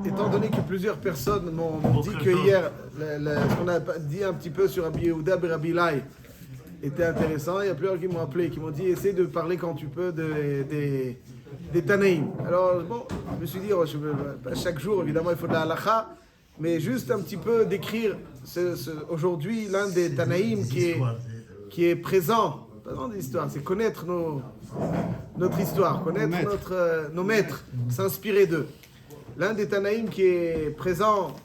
étant donné que plusieurs personnes m'ont dit que hier, ce qu'on a dit un petit peu sur Rabbi Yehuda et Rabbi Lai était intéressant, il y a plusieurs qui m'ont appelé, qui m'ont dit essaie de parler quand tu peux des Tanaïm. Alors bon, je me suis dit, chaque jour évidemment il faut de la halakha, mais juste un petit peu décrire aujourd'hui l'un des Tanaïm qui est présent. Pas dans l'histoire, c'est connaître notre histoire, connaître nos maîtres, s'inspirer d'eux. L'un des Tanaïm qui est présent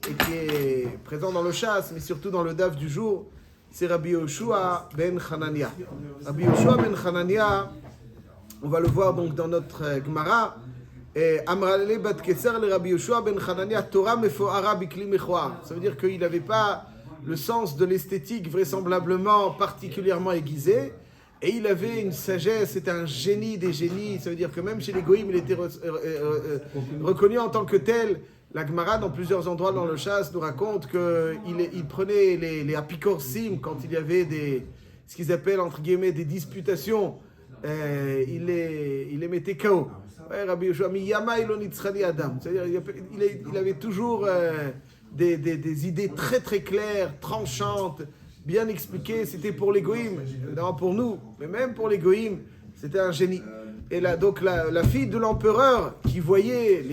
et qui est présent dans le chasse, mais surtout dans le daf du jour, c'est Rabbi Yoshua ben Hanania. Rabbi Yoshua ben Hanania, on va le voir donc dans notre Gemara. Amrale bat Keser le Rabbi Yoshua ben Hanania Torah mefoara bikli mechoar. Ça veut dire qu'il n'avait pas le sens de l'esthétique vraisemblablement particulièrement aiguisé. Et il avait une sagesse, c'était un génie des génies. Ça veut dire que même chez les Goïms, il était reconnu en tant que tel. La Gemara, dans plusieurs endroits dans le chasse, nous raconte qu'il prenait les apikorsim quand il y avait ce qu'ils appellent, entre guillemets, des disputations. Il les mettait KO. Ouais, Rabbi Yoshua, Miyama ilonitzchani adam. C'est-à-dire il avait toujours des idées très très claires, tranchantes, bien expliquées. C'était pour les Goïms, évidemment pour nous, mais même pour les Goïms, c'était un génie. Et là, donc la fille de l'empereur qui voyait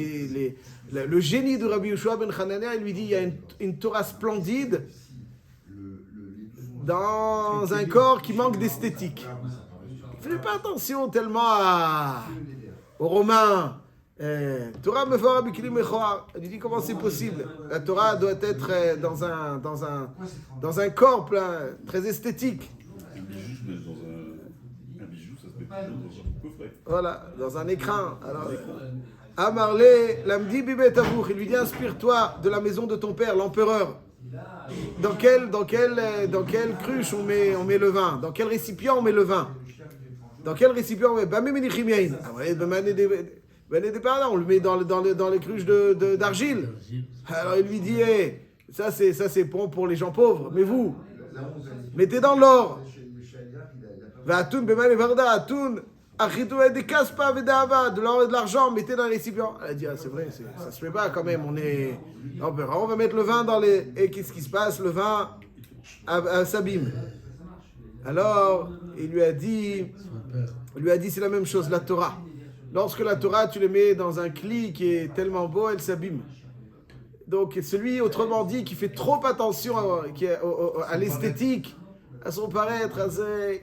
le génie de Rabbi Yoshua ben Hanania, elle lui dit il y a une Torah splendide dans un corps qui manque d'esthétique. Il ne fait pas attention tellement aux Romains. Torah me fera bikli mechoar. Elle dit comment c'est possible. La Torah doit être dans un corps plein, très esthétique. Un bijou, ça se met pas dans un coffret. Voilà, dans un écrin. Alors, Amarlé, l'amdi bibet avouch. Il lui dit inspire-toi de la maison de ton père, l'empereur. Dans quelle cruche on met le vin? Dans quel récipient on met le vin? Dans quel récipient on met? On le met dans les cruches d'argile. Alors il lui dit ça c'est bon pour les gens pauvres, mais vous, mettez dans l'or. De l'or et de l'argent, mettez dans les récipients. Elle a dit c'est vrai, ça se fait pas quand même. On va mettre le vin dans les. Et qu'est-ce qui se passe? Le vin s'abîme. Alors il lui a dit c'est la même chose, la Torah. Lorsque la Torah, tu le mets dans un cli qui est tellement beau, elle s'abîme. Donc celui, autrement dit, qui fait trop attention à l'esthétique, à son paraître,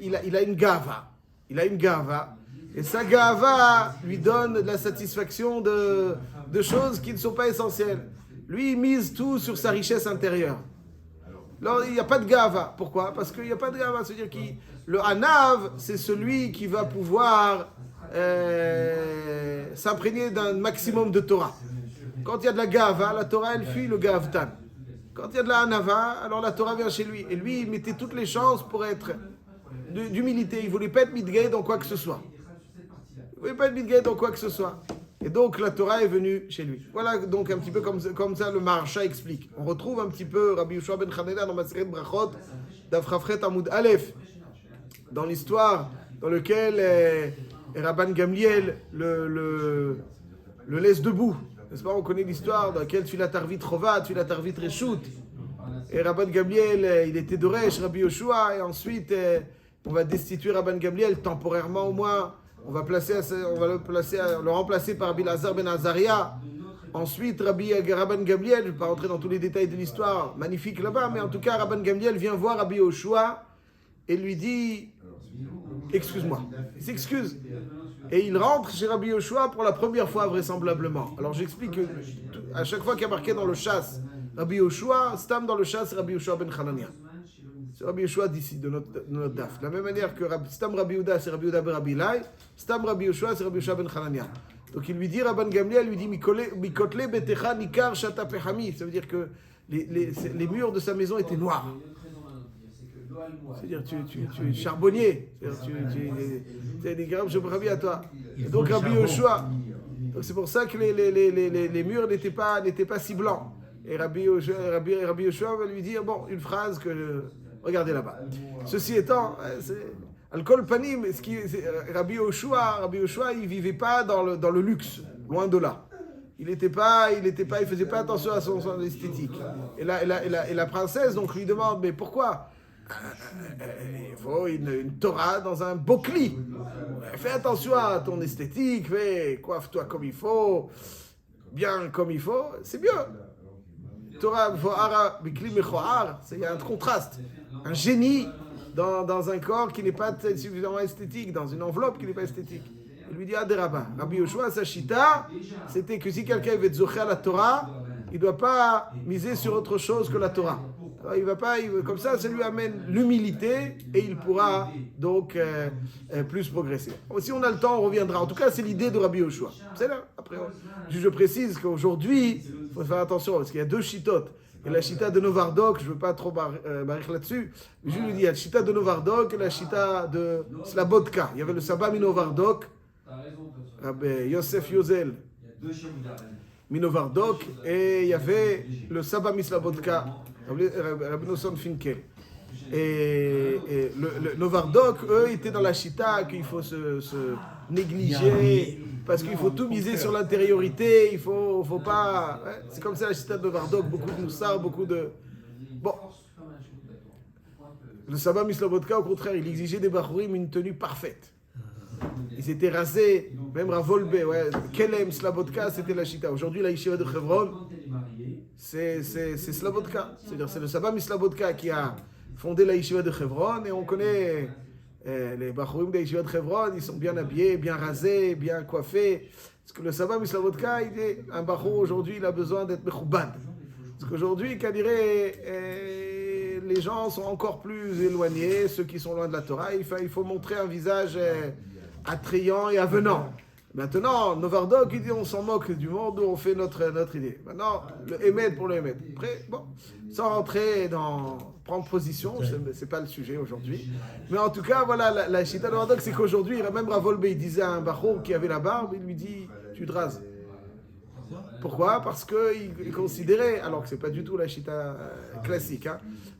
il a une gava. Il a une gava. Et sa gava lui donne de la satisfaction de choses qui ne sont pas essentielles. Lui, il mise tout sur sa richesse intérieure. Alors, il n'y a pas de gava. Pourquoi? Parce qu'il n'y a pas de gava. C'est-à-dire que le hanav, c'est celui qui va pouvoir s'imprégner d'un maximum de Torah. Quand il y a de la gava, la Torah, elle fuit le gavtan. Quand il y a de la hanava, alors la Torah vient chez lui. Et lui, il mettait toutes les chances pour être d'humilité. Il ne voulait pas être midgay dans quoi que ce soit. Il ne voulait pas être midgay dans quoi que ce soit. Et donc, la Torah est venue chez lui. Voilà donc un petit peu comme ça le Maharsha explique. On retrouve un petit peu Rabbi Yoshua ben Hanania dans Maseret Brachot, d'Afrafret Amoud Aleph, dans l'histoire dans laquelle Rabban Gamliel le laisse debout. N'est-ce pas? On connaît l'histoire dans laquelle tu la tarvit Rovat, tu la tarvit Reshut. Et Rabban Gamliel, il était d'Oresh, Rabbi Yoshua, et ensuite on va destituer Rabban Gamliel temporairement au moins. On va le remplacer par Rabbi Lazar ben Azaria. Ensuite, Rabban Gamliel, je ne vais pas rentrer dans tous les détails de l'histoire, magnifique là-bas, mais en tout cas, Rabban Gamliel vient voir Rabbi Yoshua et lui dit excuse-moi. Il s'excuse. Et il rentre chez Rabbi Yoshua pour la première fois, vraisemblablement. Alors j'explique que à chaque fois qu'il y a marqué dans le chasse Rabbi Yoshua, Stam dans le chasse, c'est Rabbi Yoshua ben Hanania. C'est Rabbi Yoshua d'ici, de notre daf. De la même manière que Stam Rabbi Yehuda, c'est Rabbi Yehuda ben Rabbi Lai, Stam Rabbi Yoshua, c'est Rabbi Yoshua ben Hanania. Donc il lui dit, Rabban Gamliel lui dit, Mikotle betecha nikar shata pehami. Ça veut dire que les murs de sa maison étaient noirs. C'est-à-dire tu es charbonnier. Tu es des grammes de à toi. Et donc Rabbi Yoshua, c'est pour ça que les murs n'étaient pas si blancs. Et Rabbi Yoshua va lui dire, bon, une phrase que... Regardez là-bas. Ceci étant, Al-Kol Panim, Rabbi Yoshua, il ne vivait pas dans le luxe, loin de là. il faisait pas attention à son esthétique. Et la princesse donc lui demande, mais pourquoi? Il faut une Torah dans un bokli. Fais attention à ton esthétique, coiffe-toi comme il faut, bien comme il faut, c'est mieux. Torah, il y a un contraste. Un génie dans un corps qui n'est pas suffisamment esthétique, dans une enveloppe qui n'est pas esthétique. Il lui dit, Aderaba, Rabbi Yoshua, sa chita, c'était que si quelqu'un veut être zoché à la Torah, il ne doit pas miser sur autre chose que la Torah. Alors, comme ça lui amène l'humilité et il pourra donc plus progresser. Si on a le temps, on reviendra. En tout cas, c'est l'idée de Rabbi Yoshua. C'est là. Après, je précise qu'aujourd'hui, il faut faire attention parce qu'il y a deux chitotes. Et la chita de Novardok, je ne veux pas trop barrer là-dessus, mais je lui dis, il y a la chita de Novardok et la chita de Slabodka. Il y avait le Saba Minovardok, Rabbi Yosef Yozel Minovardok, et il y avait le Saba Mislabodka, Rabbi Nosson Finkel. Et le Novardok, eux, étaient dans la chita qu'il faut se négliger, parce qu'il faut tout miser sur l'intériorité, il faut pas... Ouais, c'est comme ça la chita de Novardok, beaucoup de moussard, beaucoup de... Bon. Le Saba Mislabodka, au contraire, il exigeait des Bachurim une tenue parfaite. Ils étaient rasés, même Ravolbe, Kelem, Slabodka, c'était la chita. Aujourd'hui, la yeshiva de Hebron, c'est Slabodka. C'est-à-dire, c'est le Saba Mislabodka qui a fondé la yeshiva de Hebron, et on connaît les Bachurim de la yeshiva de Hebron, ils sont bien habillés, bien rasés, bien coiffés. Parce que le Saba Mislabodka, il est un Bachur aujourd'hui, il a besoin d'être mechoubad. Parce qu'aujourd'hui, qu'à dire, les gens sont encore plus éloignés, ceux qui sont loin de la Torah, il faut montrer un visage attrayant et avenant. Maintenant, Novardok, il dit on s'en moque du monde, on fait notre idée. Maintenant, le Emet pour le Emet. Après, bon, sans rentrer dans prendre position, c'est pas le sujet aujourd'hui. Mais en tout cas, voilà, la chita de Novardok, c'est qu'aujourd'hui, même Ravolbe, il disait à un Bachour qui avait la barbe, il lui dit, tu te rases. Pourquoi? Parce qu'il considérait, alors que c'est pas du tout la chita classique,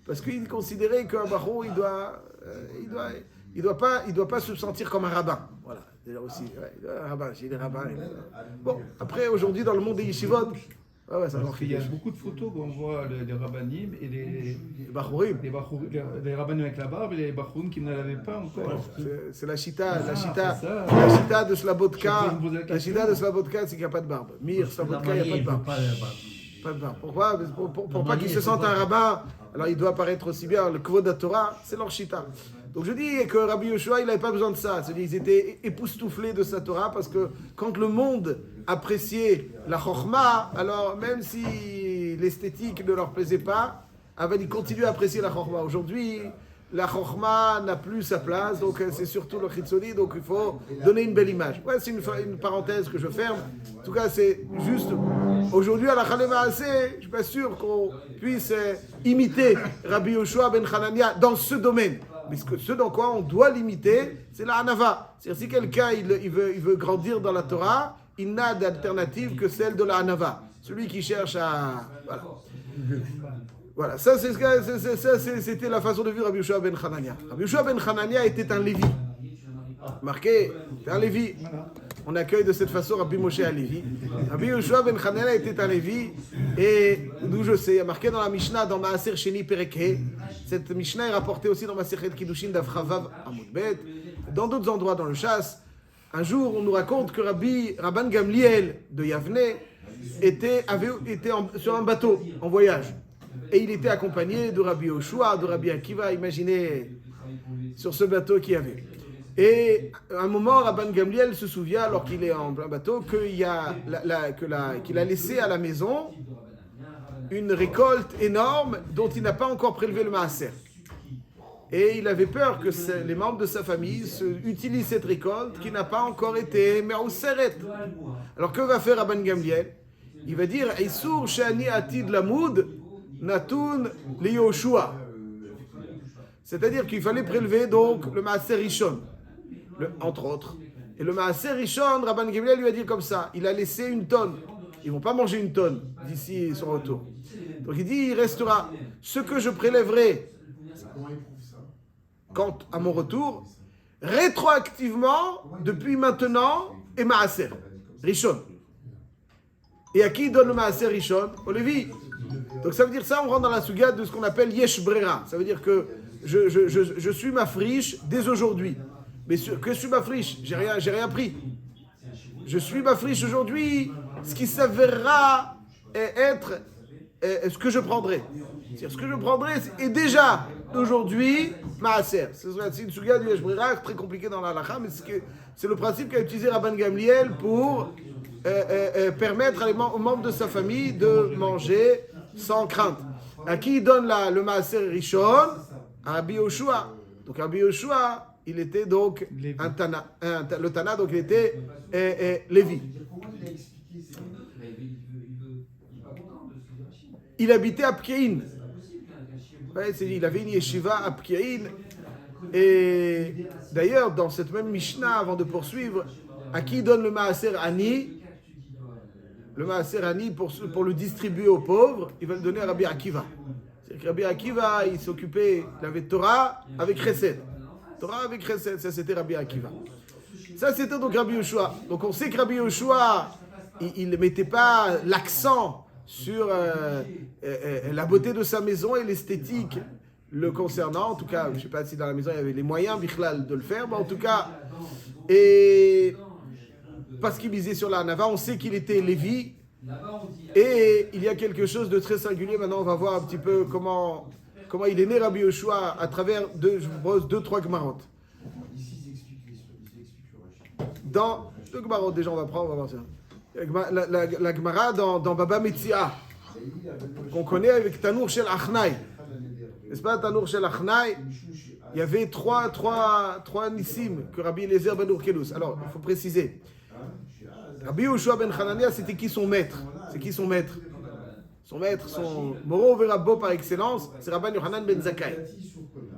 parce qu'il considérait qu'un Bachour, il doit pas se sentir comme un rabbin. Voilà. C'est aussi, un rabbin, j'ai des rabbins. Bon, après, aujourd'hui, dans le monde des yeshivot, ça il y a beaucoup de photos où on voit les rabbanim et les bachourim. Les rabbanim avec la barbe et les bachourim qui ne l'avaient pas encore. C'est la chita de Slabodka. La chita de Slabodka, c'est qu'il n'y a pas de barbe. Mir, Slabodka, il n'y a pas de barbe. Pas de barbe. Pourquoi? Pour pas qu'il se sente un rabbin, alors il doit paraître aussi bien. Le Kvod Torah, c'est leur chita. Donc je dis que Rabbi Yoshua, il n'avait pas besoin de ça. C'est-à-dire, ils étaient époustouflés de sa Torah parce que quand le monde appréciait la Chokhmah, alors même si l'esthétique ne leur plaisait pas, ils continuaient à apprécier la Chokhmah. Aujourd'hui, la Chokhmah n'a plus sa place, donc c'est surtout le Chitzoni, donc il faut donner une belle image. Ouais, c'est une parenthèse que je ferme. En tout cas, c'est juste, aujourd'hui, à la Chalema Assez, je ne suis pas sûr qu'on puisse imiter Rabbi Yoshua ben Hanania dans ce domaine. Mais ce dans quoi on doit l'imiter, c'est la Hanava. C'est-à-dire, si quelqu'un il veut grandir dans la Torah, il n'a d'alternative que celle de la Hanava. Celui qui cherche à... Voilà, ça c'était la façon de vivre Rabbi Yoshua ben Hanania. Rabbi Yoshua ben Hanania était un Lévi. Marqué, c'est un Lévi. On accueille de cette façon Rabbi Moshe Alevi. Rabbi Yoshua ben Hanania était un Lévi, et d'où je sais, marqué dans la Mishnah, dans Maaser Sheni Perek He. Cette Mishnah est rapportée aussi dans Masechet Kiddushin d'Av Chavav Amud Bet, dans d'autres endroits dans le Chasse. Un jour, on nous raconte que Rabban Gamliel de Yavne était sur un bateau en voyage. Et il était accompagné de Rabbi Yoshua, de Rabbi Akiva, imaginez, sur ce bateau qu'il y avait. Et à un moment, Rabban Gamliel se souvient, alors qu'il est en plein bateau, qu'il a laissé à la maison une récolte énorme dont il n'a pas encore prélevé le maaser. Et il avait peur que les membres de sa famille utilisent cette récolte qui n'a pas encore été me'useret. Alors que va faire Rabban Gamliel? Il va dire Isur shani atid lamoud natun li Yoshua. C'est-à-dire qu'il fallait prélever donc le maaser rishon, entre autres. Et le maaser rishon, Rabban Gamliel lui a dit comme ça, il a laissé une tonne. Ils ne vont pas manger une tonne d'ici son retour. Donc il dit, il restera ce que je prélèverai quant à mon retour, rétroactivement, depuis maintenant, et maaser, rishon. Et à qui il donne le Maaser Rishon? Au Lévi. Donc ça veut dire ça, on rentre dans la suga de ce qu'on appelle Yesh Brera. Ça veut dire que je suis ma friche dès aujourd'hui. Mais que je suis ma friche? J'ai rien pris. Je suis ma friche aujourd'hui, ce qui s'avérera être ce que je prendrai. C'est-à-dire, ce que je prendrai est déjà aujourd'hui Maaser. C'est une suga du Yesh Brera très compliquée dans la halakha, mais c'est le principe qu'a utilisé Rabban Gamliel pour permettre aux membres de sa famille de manger sans crainte. À qui il donne le Maaser Rishon? À Rabbi Yoshua. Donc Rabbi Yoshua, il était donc un Tana. Le Tana, donc il était Lévi. Il habitait à Pkein. Ouais, il avait une yeshiva à Pkein. Et d'ailleurs, dans cette même Mishnah, avant de poursuivre, à qui il donne le Maaser Ani? Le Maaser Ani, pour le distribuer aux pauvres, il va le donner à Rabbi Akiva. C'est que Rabbi Akiva, il s'occupait, il avait Torah avec Chesed. Torah avec Chesed, ça c'était Rabbi Akiva. Ça c'était donc Rabbi Yoshua. Donc on sait que Rabbi Yoshua, il ne mettait pas l'accent sur la beauté de sa maison et l'esthétique le concernant. En tout cas, je ne sais pas si dans la maison il y avait les moyens, Bichlal, de le faire, mais en tout cas, et parce qu'il misait sur la Nava, on sait qu'il était Lévi. Et il y a quelque chose de très singulier. Maintenant, on va voir un petit peu comment il est né Rabbi Yoshua à travers deux, trois Gemarot. Dans deux Gemarot, déjà, on va voir ça. La Gemara dans Baba Metzia, qu'on connaît avec Tanour Shel Achnai. N'est-ce pas, Tanour Shel Achnai? Il y avait trois nissim que Rabbi Eliezer ben Urkelus. Alors, il faut préciser. Rabbi Yoshua ben Hanania, c'était qui son maître? C'est qui son maître? Son maître, son Moro Verabbo par excellence, c'est Rabban Yochanan ben Zakkai.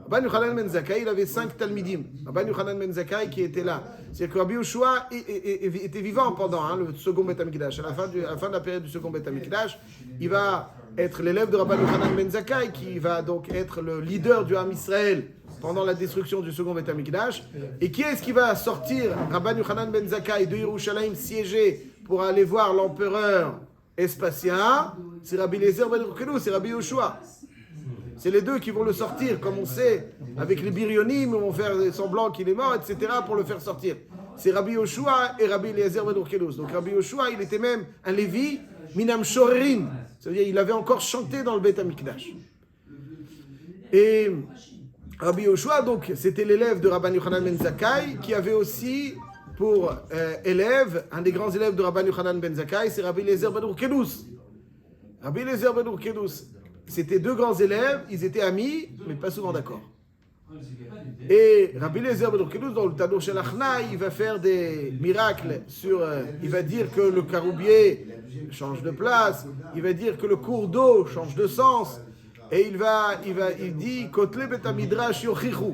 Rabban Yochanan ben Zakkai, il avait 5 Talmidim. Rabban Yochanan ben Zakkai qui était là. C'est-à-dire que Rabbi Yoshua était vivant pendant le second Beth Amikdash. À la fin de la période du second Beth Amikdash, il va être l'élève de Rabban Yochanan ben Zakkai, qui va donc être le leader du Ham Israël pendant la destruction du second Beth Amikdash. Et qui est-ce qui va sortir Rabban Yochanan ben Zakkai de Yerushalayim siégé pour aller voir l'empereur Espatien? C'est Rabbi Eliezer ben Urkelus, c'est Rabbi Yoshua. C'est les deux qui vont le sortir, comme on sait, avec les birionim, ils vont faire semblant qu'il est mort, etc., pour le faire sortir. C'est Rabbi Yoshua et Rabbi Eliezer ben Urkelus. Donc Rabbi Yoshua, il était même un Lévi, Minam Shorerin. C'est-à-dire il avait encore chanté dans le Beth Amikdash. Et Rabbi Yoshua, donc, c'était l'élève de Rabban Yochanan ben Zakkai, qui avait aussi pour élève, un des grands élèves de Rabban Yochanan ben Zakkai, c'est Rabbi Eliezer ben Urkelus. Rabbi Eliezer ben Urkelus, c'était deux grands élèves, ils étaient amis, mais pas souvent d'accord. Et Rabbi Eliezer ben Urkelus, dans le Tanour Shel Achnai, il va faire des miracles il va dire que le caroubier change de place, il va dire que le cours d'eau change de sens, et il dit Kotle Bet HaMidrash Yochichu.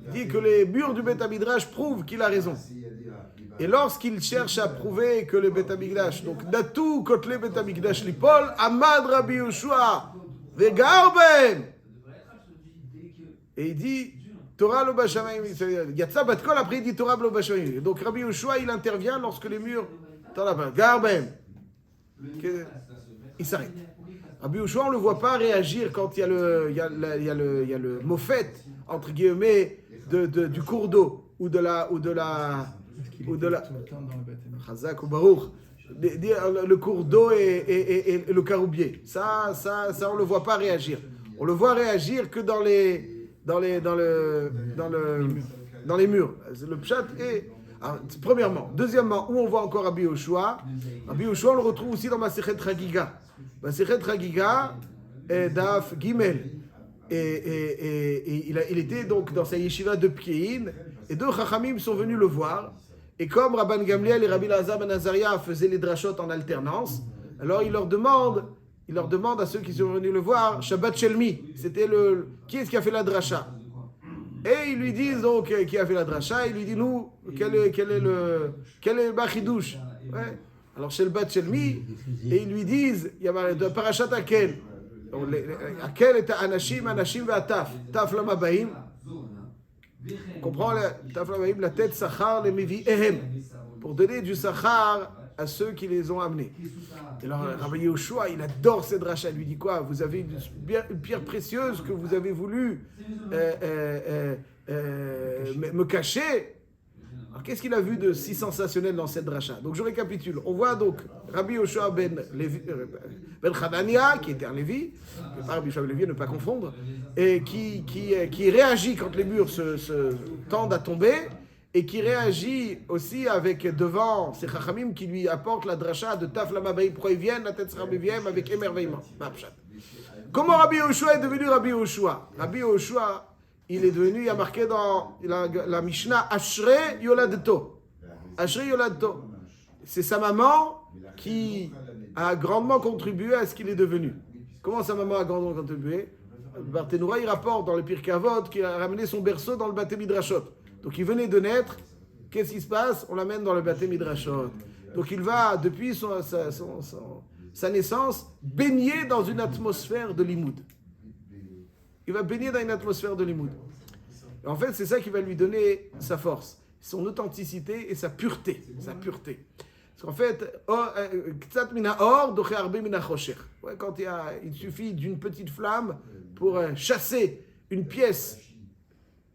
Il dit que les murs du Bet HaMidrash prouvent qu'il a raison. Et lorsqu'il cherche à prouver que le Bet HaMikdash, donc Natu Kotle Bet HaMikdash Lipol, Amad Rabbi Yoshua Vegarben. Et il dit Torah lo bashamayim. Yatsa bat kol, après il dit Torah lo bashamayim. Donc Rabbi Yoshua, il intervient lorsque les murs Garben. Il s'arrête. Rabbi Yoshua, on ne le voit pas réagir quand il y a le mofet, entre guillemets, du cours d'eau ou de la Chazak ou Baruch, le cours d'eau et le caroubier. Ça, on ne le voit pas réagir. On le voit réagir que dans les murs. Le pshat est... Alors, premièrement. Deuxièmement, où on voit encore Rabbi Yoshua? Rabbi Yoshua, on le retrouve aussi dans Masechet Chagiga. Masechet Chagiga, Daf Gimel. Et il était donc dans sa yeshiva de Pkein, et deux chachamim sont venus le voir. Et comme Rabban Gamliel et Rabbi Elazar ben Azaria faisaient les drashot en alternance, alors il leur demande à ceux qui sont venus le voir, Shabbat Shelmi, c'était qui est-ce qui a fait la drasha? Et ils lui disent donc qui a fait la drasha, il lui dit nous, quel est le Bachidouche? Ouais. Alors Shabbat Shelmi, et ils lui disent, il y a de Parashat Akel, Akel est Anashim ve'ataf, Taf Lamabaim. On comprend Taf Lamabaim, la tête Sachar, les Mevi Ehem, pour donner du Sachar à ceux qui les ont amenés. Et alors, Rabbi Yehoshua, il adore cette dracha. Il lui dit quoi? Vous avez une pierre précieuse que vous avez voulu me cacher. Alors, qu'est-ce qu'il a vu de si sensationnel dans cette dracha? Donc, je récapitule. On voit donc Rabbi Yehoshua ben Hanania, qui était un Lévi, pas Rabbi Yehoshua ben Lévi, ne pas confondre, et qui réagit quand les murs se tendent à tomber, et qui réagit aussi avec devant ces chachamim qui lui apportent la dracha de Taf Lamabaï. Pourquoi ils viennent? La tête sera bévième avec émerveillement. Comment Rabbi Yehoshua est devenu Rabbi Yehoshua? Rabbi Yehoshua, il est devenu, il y a marqué dans la Mishnah, Ashrei Yoladto. Ashrei Yoladto. C'est sa maman qui a grandement contribué à ce qu'il est devenu. Comment sa maman a grandement contribué? Barthénoura, il rapporte dans le Pirkei Avot qu'il a ramené son berceau dans le Baté Midrashot. Donc il venait de naître, qu'est-ce qui se passe? On l'amène dans le Baté Midrashot. Donc il va, depuis sa naissance, baigner dans une atmosphère de limoud. Il va baigner dans une atmosphère de limoud. Et en fait, c'est ça qui va lui donner sa force, son authenticité et sa pureté. Sa pureté. Parce qu'en fait, quand il suffit d'une petite flamme pour chasser une pièce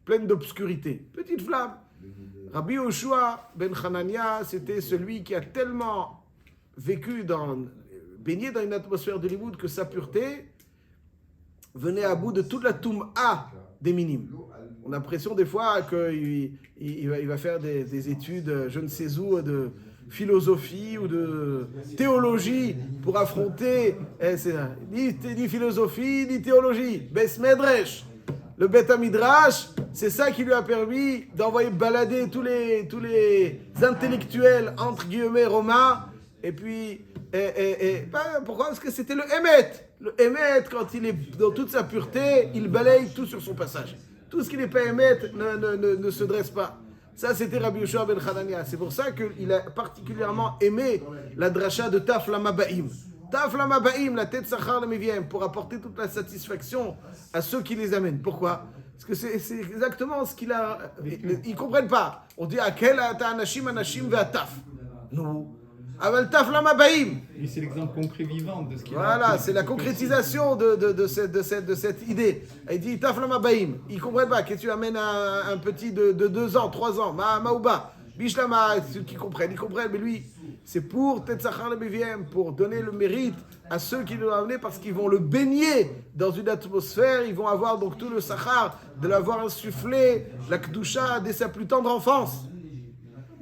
pleine d'obscurité. Petite flamme. Rabbi Yehoshua ben Hanania, c'était celui qui a tellement baigné dans une atmosphère de limoud que sa pureté venait à bout de toute la toum'a des minimes. On a l'impression des fois qu'il va faire des études, je ne sais où, de philosophie ou de théologie pour affronter ni philosophie ni théologie. Bes Medresh. Le Beth Midrash, c'est ça qui lui a permis d'envoyer balader tous les intellectuels, entre guillemets, romains. Et puis, pourquoi? Parce que c'était le Hémet. Le Hémet, quand il est dans toute sa pureté, il balaye tout sur son passage. Tout ce qui n'est pas Hémet ne se dresse pas. Ça, c'était Rabbi Yehoshua ben Hanania. C'est pour ça qu'il a particulièrement aimé la dracha de Taf Lamabaïm. Taf Lamabaïm, la tête Sachar le Meviem, pour apporter toute la satisfaction à ceux qui les amènent. Pourquoi? Parce que c'est exactement ce qu'il a... Ils ne comprennent pas. On dit « Akel ata anashim anashim ve'ataf ». Non. Aval Taf Lamabaïm. Et c'est l'exemple concret vivant de ce qu'il a. Voilà, c'est la concrétisation de cette idée. Il dit Taf Lamabaïm. Ils ne comprennent pas. Qu'est-ce que tu amènes à un petit de 2 ans, 3 ans, Maouba, Bishlama, ceux qui comprennent, ils comprennent, mais lui... C'est pour Tetzachar le Meviem, pour donner le mérite à ceux qui l'ont amené, parce qu'ils vont le baigner dans une atmosphère, ils vont avoir donc tout le Sachar de l'avoir insufflé, la Kedusha dès sa plus tendre enfance.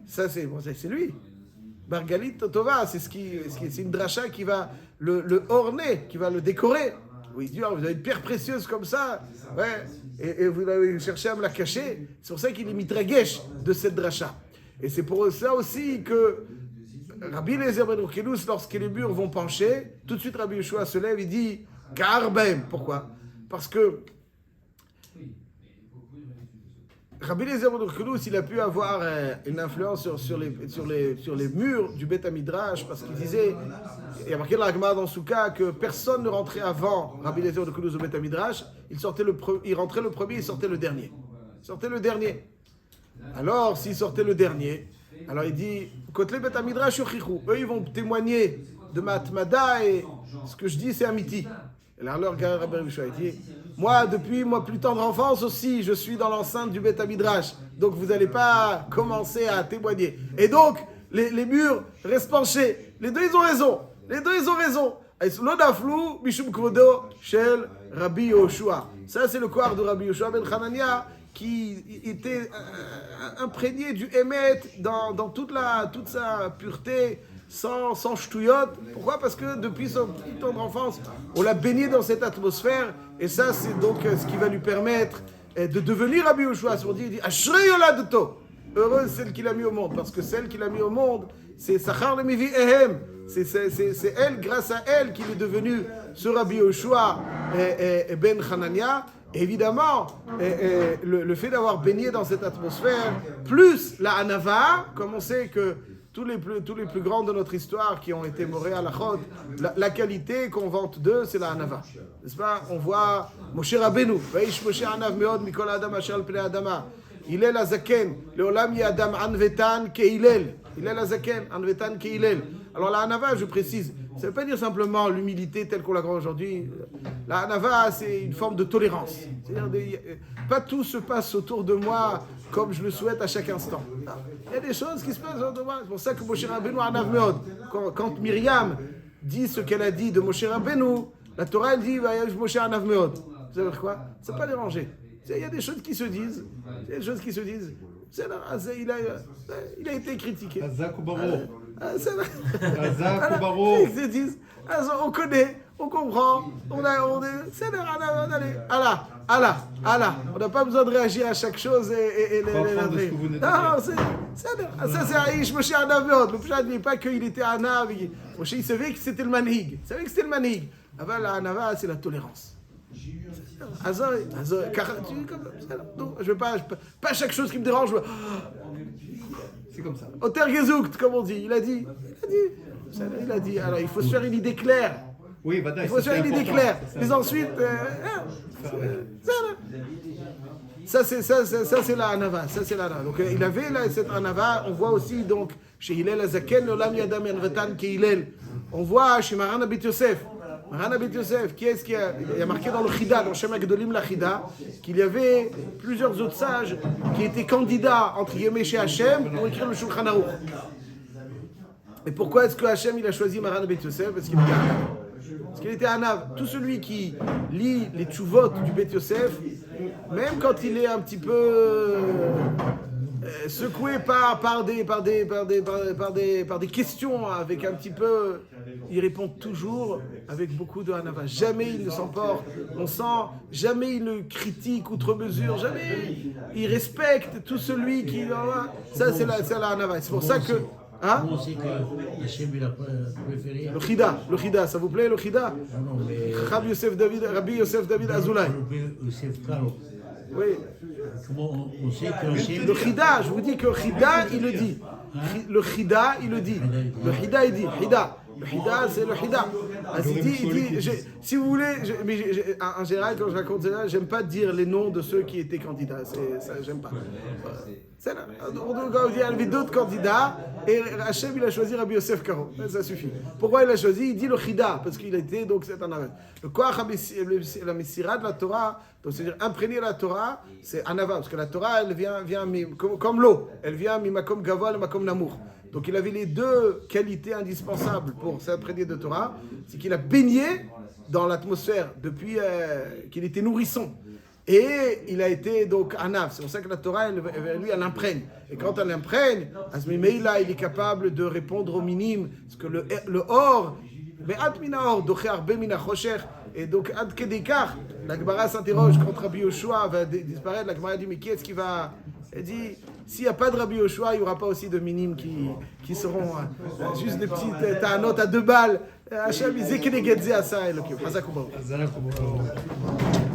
Ça, c'est lui. Margalit Totova, c'est une dracha qui va le orner, qui va le décorer. Oui, Dieu, vous avez une pierre précieuse comme ça, ouais, et vous avez cherché à me la cacher. C'est pour ça qu'il est mitragesh de cette dracha. Et c'est pour ça aussi que Rabbi Eliezer ben Urkelus, lorsque les murs vont pencher, tout de suite Rabbi Yehoshua se lève et dit Karbem. Pourquoi? Parce que Rabbi Eliezer ben Urkelus, il a pu avoir une influence sur les murs du Beth Midrash, parce qu'il disait, il y a marqué dans la Gemara dans Souka que personne ne rentrait avant Rabbi Eliezer ben Urkelus au Beth Midrash. Il rentrait le premier, il sortait le dernier. Alors, s'il sortait le dernier, alors il dit, Kotle Bet Midrash Yochichu, eux ils vont témoigner de ma Atmada et ce que je dis c'est amiti. Et là, alors, Rabbi Yehoshua dit, moi, depuis ma plus tendre enfance aussi, je suis dans l'enceinte du Bet Midrash, donc vous n'allez pas commencer à témoigner. Et donc, les murs restent penchés. Les deux, ils ont raison. L'odaflou, Mishum Kvodo, Shel Rabbi Yehoshua. Ça, c'est le corps de Rabbi Yehoshua ben Hanania, qui était imprégné du Hémet dans toute sa pureté, sans ch'touillotte. Pourquoi? Parce que depuis son petit temps d'enfance, on l'a baigné dans cette atmosphère, et ça, c'est donc ce qui va lui permettre de devenir Rabbi Yehoshua. C'est pour dire, il dit, Ashrei Yoladto, heureuse celle qu'il a mis au monde, parce que celle qu'il a mis au monde, c'est Sachar le Mevi Ehem. C'est elle, grâce à elle, qu'il est devenu ce Rabbi Yehoshua ben Hanania. Évidemment, le fait d'avoir baigné dans cette atmosphère, plus la Hanava, comme on sait que tous les plus grands de notre histoire qui ont été morés à la Chod, la qualité qu'on vante d'eux, c'est la Hanava. N'est-ce pas? On voit Moshe Rabbeinu, Vaish Moshe Anav Meod Mikol Adam Asher Al Pnei Adama, Hillel Azaken, Leolam Yadam Anvetan Keilel. Hillel Azaken, Anvetan Ke Hillel. Alors la Hanava, je précise, ça ne veut pas dire simplement l'humilité telle qu'on la croit aujourd'hui. La Hanava, c'est une forme de tolérance. C'est-à-dire, pas tout se passe autour de moi comme je le souhaite à chaque instant. Il y a des choses qui se passent autour de moi. C'est pour ça que Moshe Rabbeinu Anav Meod, quand Myriam dit ce qu'elle a dit de Moshe Rabbeinu, la Torah elle dit Moshe Anav Meod. Vous savez quoi? Ça ne peut pas déranger. Il y a des choses qui se disent. Il y a des choses qui se disent. Il a été critiqué. Azak ou Baro. Azak ou Baro. Ils se disent, on connaît, on comprend, c'est Allah. On n'a pas besoin de réagir à chaque chose et les non, c'est Aïch, Moshe Anav Meod. Le Pshat ne dit pas qu'il était Anav. Moshe, il savait que c'était le manhig. Il savait que c'était le manhig. Avant, la Hanava, c'est la tolérance. Je veux pas chaque chose qui me dérange. C'est comme ça. Otergezukt, comme on dit. Il a dit. Alors, il faut se faire une idée claire. Oui, il faut se faire une idée claire. Mais ensuite, ça c'est la Hanava. Donc, il avait là cette Hanava. On voit aussi donc chez Hillel Azaken, Olam Yadam Yanvetan Ke Hillel. On voit chez Maran Abit Yosef. Maran Abit Yosef, qui est-ce qu'il y a marqué dans le Chida, dans Shem Agdolim la Chida, qu'il y avait plusieurs autres sages qui étaient candidats, entre guillemets, chez Hachem pour écrire le Shulchan Aruch. Et pourquoi est-ce que Hachem il a choisi Maran Abit Yosef? Parce qu'il était Anav. Parce qu'il était Anav. Tout celui qui lit les tchouvot du Bet Yosef, même quand il est un petit peu secoué par des questions avec un petit peu, il répond toujours avec beaucoup de hanava. Jamais il ne s'emporte, on sent, jamais il ne critique outre mesure, jamais il respecte tout celui qui... Ça c'est la hanava. C'est pour ça que... Hein? On sait que Hachem il a préféré. Le Chida, ça vous plaît le Chida? Non, mais... Rabbi Yosef David Azoulay. Yosef Karo. Oui. Comment on sait que Hachem... Le Chida, je vous dis que Chida, il le dit. Le Chida, il le dit. Le Chida, il dit. Chida. Le Hida, c'est le Hida. Il dit, si vous voulez, en général, quand je raconte ça, j'aime pas dire les noms de ceux qui étaient candidats. Ça, j'aime pas. C'est là. Il y avait d'autres candidats, et Hachem, il a choisi Rabbi Yosef Karo. Ça suffit. Pourquoi il a choisi? Il dit le Hida, parce qu'il a été, donc c'est un Anav. Le Koach, la Messira de la Torah, donc c'est-à-dire imprégner la Torah, c'est Anava, parce que la Torah, elle vient comme l'eau. Elle vient mi-makom gavol, makom namour. Donc il avait les deux qualités indispensables pour s'imprégner de Torah, c'est qu'il a baigné dans l'atmosphère depuis qu'il était nourrisson. Et il a été donc anav. C'est pour ça que la Torah, lui, elle imprègne. Et quand elle imprègne, Asmimeila, il est capable de répondre au minime. Parce que le or, et donc, Ad Kedekar, la Gemara s'interroge quand Rabbi Yoshua va disparaître. La Gemara dit, mais qui est-ce qui va... Elle dit, s'il n'y a pas de Rabbi Yoshua, il n'y aura pas aussi de minimes qui seront juste des petites... T'as un note à 2 balles. Hachem, il zékenegedze à ça, et le Hazak Ubaou.